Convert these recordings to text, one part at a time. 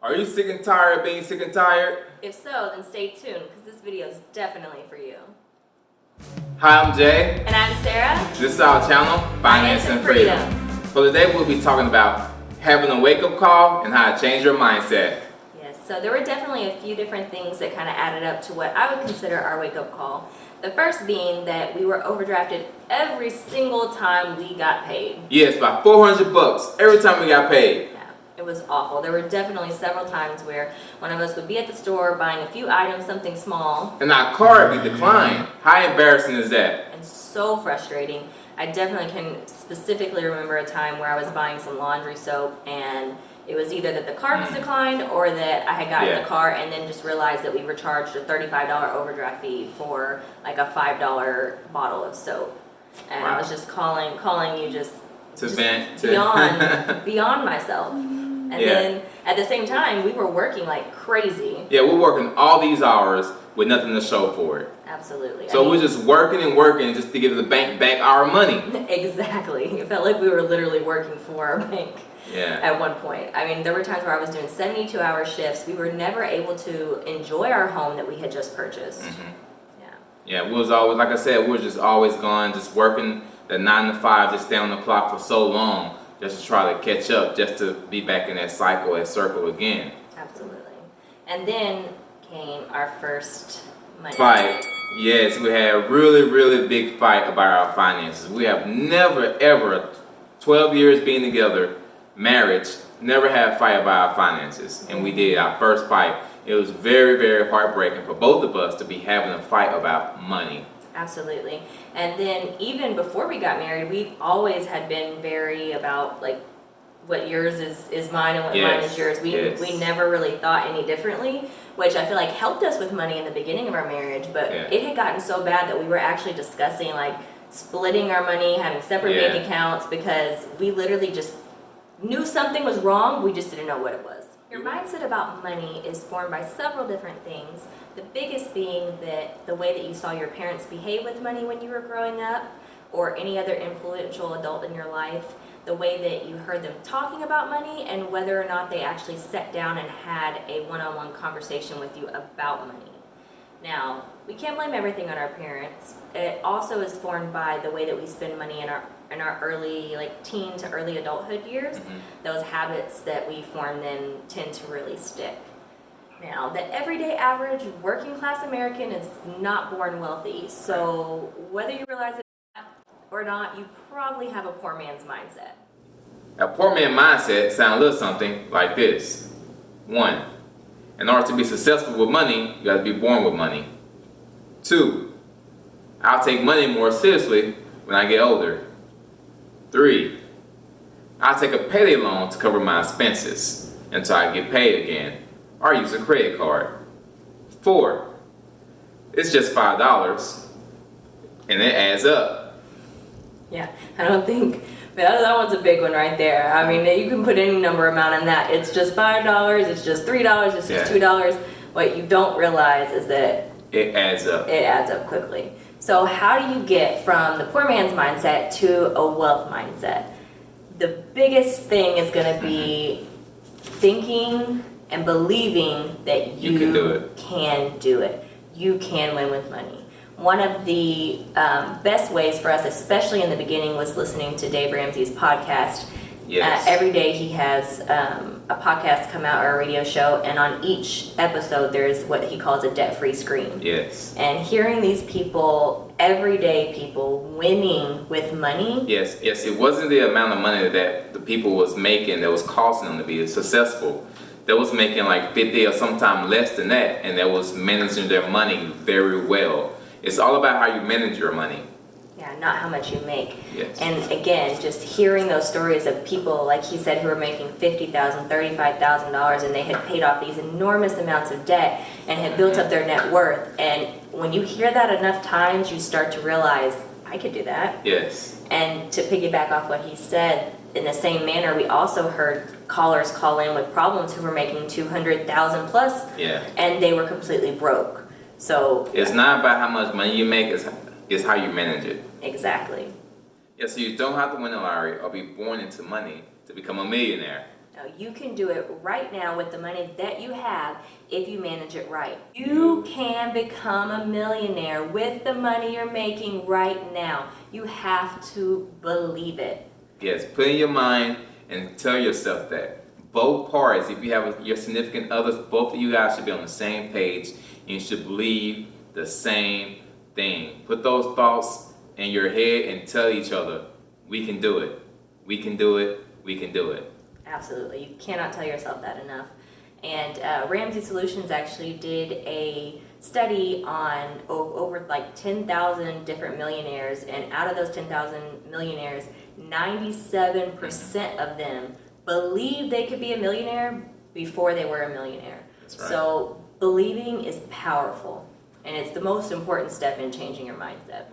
Are you sick and tired of being sick and tired? If so, then stay tuned because this video is definitely for you. Hi, I'm Jay. And I'm Sarah. This is our channel, Finance and Freedom. So today we'll be talking about having a wake-up call and how to change your mindset. Yes, so there were definitely a few different things that kind of added up to what I would consider our wake-up call. The first being that we were overdrafted every single time we got paid. Yes, about $400 every time we got paid. It was awful. There were definitely several times where one of us would be at the store buying a few items, something small, and our card would be declined. How embarrassing is that? And so frustrating. I definitely can specifically remember a time where I was buying some laundry soap and it was either that the card was declined or that I had gotten the car and then just realized that we were charged a $35 overdraft fee for like a $5 bottle of soap. And I was just calling you just vent beyond myself. And then at the same time, we were working like crazy. Yeah, we're working all these hours with nothing to show for it. Absolutely. So we're just working and working just to give the bank back our money. Exactly. It felt like we were literally working for our bank at one point. I mean, there were times where I was doing 72-hour shifts. We were never able to enjoy our home that we had just purchased. Yeah, we was always, like I said, we were just always gone, just working the 9 to 5, just stay on the clock for so long. Just to try to catch up, just to be back in that circle again. Absolutely. And then came our first money fight. Yes, we had a really, really big fight about our finances. We have never, ever, 12 years being together, marriage, never had a fight about our finances. And we did our first fight. It was very, very heartbreaking for both of us to be having a fight about money. Absolutely. And then even before we got married, we always had been very about like what yours is mine and what mine is yours. We never really thought any differently, which I feel like helped us with money in the beginning of our marriage, but it had gotten so bad that we were actually discussing like splitting our money, having separate bank accounts, because we literally just knew something was wrong, we just didn't know what it was. Your mindset about money is formed by several different things. The biggest being that the way that you saw your parents behave with money when you were growing up, or any other influential adult in your life, the way that you heard them talking about money, and whether or not they actually sat down and had a one-on-one conversation with you about money. Now, we can't blame everything on our parents. It also is formed by the way that we spend money in our early, like teen to early adulthood years. Those habits that we form then tend to really stick. Now, the everyday average working class American is not born wealthy, so whether you realize it or not, you probably have a poor man's mindset. A poor man's mindset sounds a little something like this. 1. In order to be successful with money, you got to be born with money. 2. I'll take money more seriously when I get older. 3. I'll take a payday loan to cover my expenses until I get paid again, or use a credit card. 4. It's just $5, and it adds up. Yeah, I don't think that one's a big one right there. I mean, you can put any number amount in that. It's just $5, it's just $3, it's just $2. What you don't realize is that it adds up. It adds up quickly. So how do you get from the poor man's mindset to a wealth mindset? The biggest thing is going to be thinking and believing that you can do it. You can win with money. One of the best ways for us, especially in the beginning, was listening to Dave Ramsey's podcast. Every day he has a podcast come out or a radio show, and on each episode there's what he calls a debt-free screen. And hearing these people, everyday people, winning with money. Yes, it wasn't the amount of money that the people was making that was costing them to be successful. They was making like 50 or sometimes less than that, and they was managing their money very well. It's all about how you manage your money. Yeah, not how much you make. And again, just hearing those stories of people, like he said, who were making $50,000, $35,000, and they had paid off these enormous amounts of debt and had built up their net worth. And when you hear that enough times, you start to realize, I could do that. And to piggyback off what he said, in the same manner, we also heard callers call in with problems who were making $200,000 plus, and they were completely broke. So it's not about how much money you make; it's how you manage it. Exactly. Yeah, so you don't have to win the lottery or be born into money to become a millionaire. No, you can do it right now with the money that you have if you manage it right. You can become a millionaire with the money you're making right now. You have to believe it. Yes, put in your mind and tell yourself that. Both parties, if you have your significant others, both of you guys should be on the same page. And you should believe the same thing. Put those thoughts in your head and tell each other, we can do it. We can do it. We can do it. Absolutely. You cannot tell yourself that enough. And Ramsey Solutions actually did a study on over like 10,000 different millionaires. And out of those 10,000 millionaires, 97% of them believed they could be a millionaire before they were a millionaire. That's right. So believing is powerful. And it's the most important step in changing your mindset.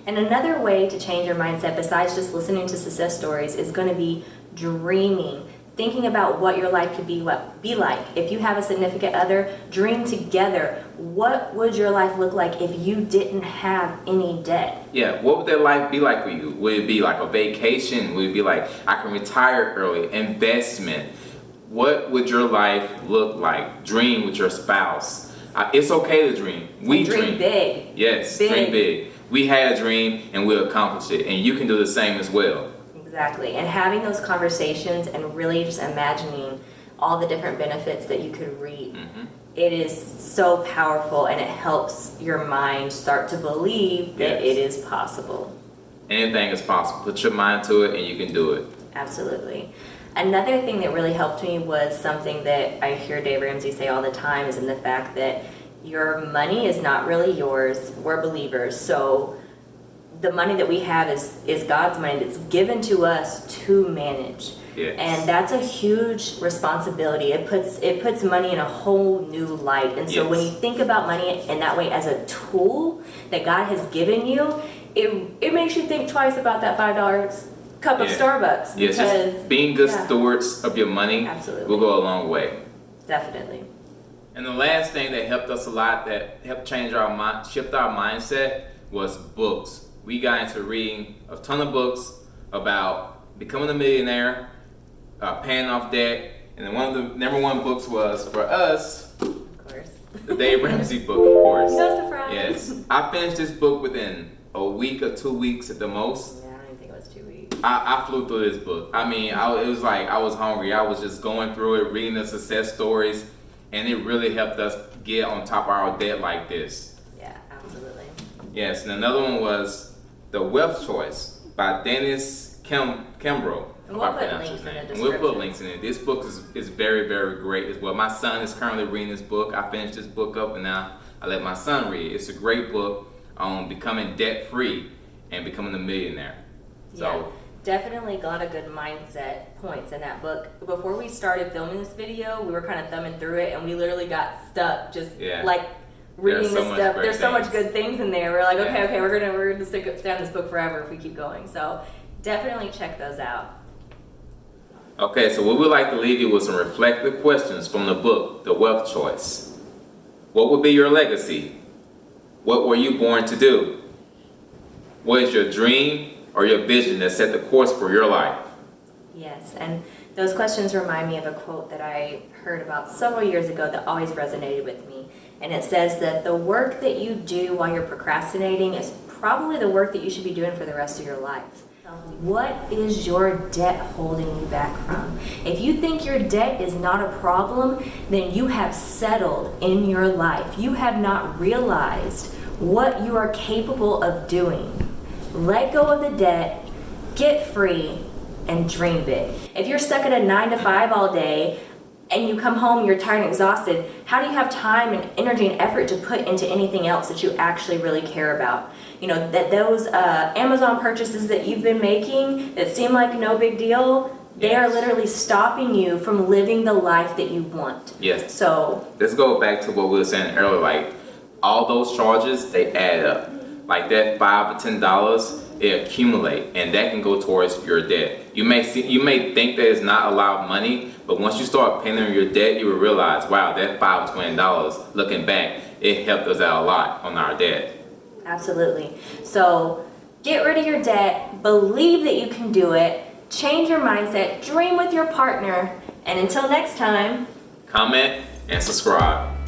And another way to change your mindset besides just listening to success stories is going to be dreaming, thinking about what your life could be like. If you have a significant other, dream together. What would your life look like if you didn't have any debt? Yeah, what would that life be like for you? Would it be like a vacation? Would it be like I can retire early? Investment? What would your life look like? Dream with your spouse. It's okay to dream. We dream big. Yes, dream big. We had a dream and we accomplished it, and you can do the same as well. Exactly, and having those conversations and really just imagining all the different benefits that you could reap. It is so powerful, and it helps your mind start to believe that it is possible. Anything is possible. Put your mind to it and you can do it. Absolutely. Another thing that really helped me was something that I hear Dave Ramsey say all the time, is in the fact that your money is not really yours. We're believers. So the money that we have is God's money that's given to us to manage. Yes. And that's a huge responsibility. It puts money in a whole new light. And so when you think about money in that way as a tool that God has given you, it makes you think twice about that $5 cup of Starbucks. Yes, just being good stewards of your money will go a long way. Definitely. And the last thing that helped us a lot, that helped change our shift our mindset, was books. We got into reading a ton of books about becoming a millionaire, paying off debt, and then one of the number one books was, for us, of course, the Dave Ramsey book, of course. No surprise. Yes, I finished this book within a week or 2 weeks at the most. Yeah, I don't even think it was 2 weeks. I flew through this book. I mean, it was like I was hungry. I was just going through it, reading the success stories, and it really helped us get on top of our debt like this. Yeah, absolutely. Yes, and another one was The Wealth Choice by Dennis Kimbro. And we'll put links in the description. And we'll put links in it. This book is very, very great as well. My son is currently reading this book. I finished this book up, and now I let my son read it. It's a great book on becoming debt-free and becoming a millionaire. So, definitely got a good mindset points in that book. Before we started filming this video, we were kind of thumbing through it, and we literally got stuck just like reading this stuff. There's so much good things in there. We're like, okay, we're gonna stay on this book forever if we keep going. So definitely check those out. Okay, so what we'd like to leave you with some reflective questions from the book, The Wealth Choice. What would be your legacy? What were you born to do? What is your dream or your vision that set the course for your life? Yes, and those questions remind me of a quote that I heard about several years ago that always resonated with me. And it says that the work that you do while you're procrastinating is probably the work that you should be doing for the rest of your life. What is your debt holding you back from? If you think your debt is not a problem, then you have settled in your life. You have not realized what you are capable of doing. Let go of the debt, get free, and dream big. If you're stuck at a 9 to 5 all day and you come home, you're tired and exhausted, how do you have time and energy and effort to put into anything else that you actually really care about? You know, that those Amazon purchases that you've been making that seem like no big deal, they are literally stopping you from living the life that you want. Yes. So let's go back to what we were saying earlier. Like, all those charges, they add up. Like that $5 or $10, it accumulate, and that can go towards your debt. You may think that it's not a lot of money, but once you start paying your debt, you will realize, wow, that $5 or $20, looking back, it helped us out a lot on our debt. Absolutely. So get rid of your debt, believe that you can do it, change your mindset, dream with your partner, And until next time, comment and subscribe.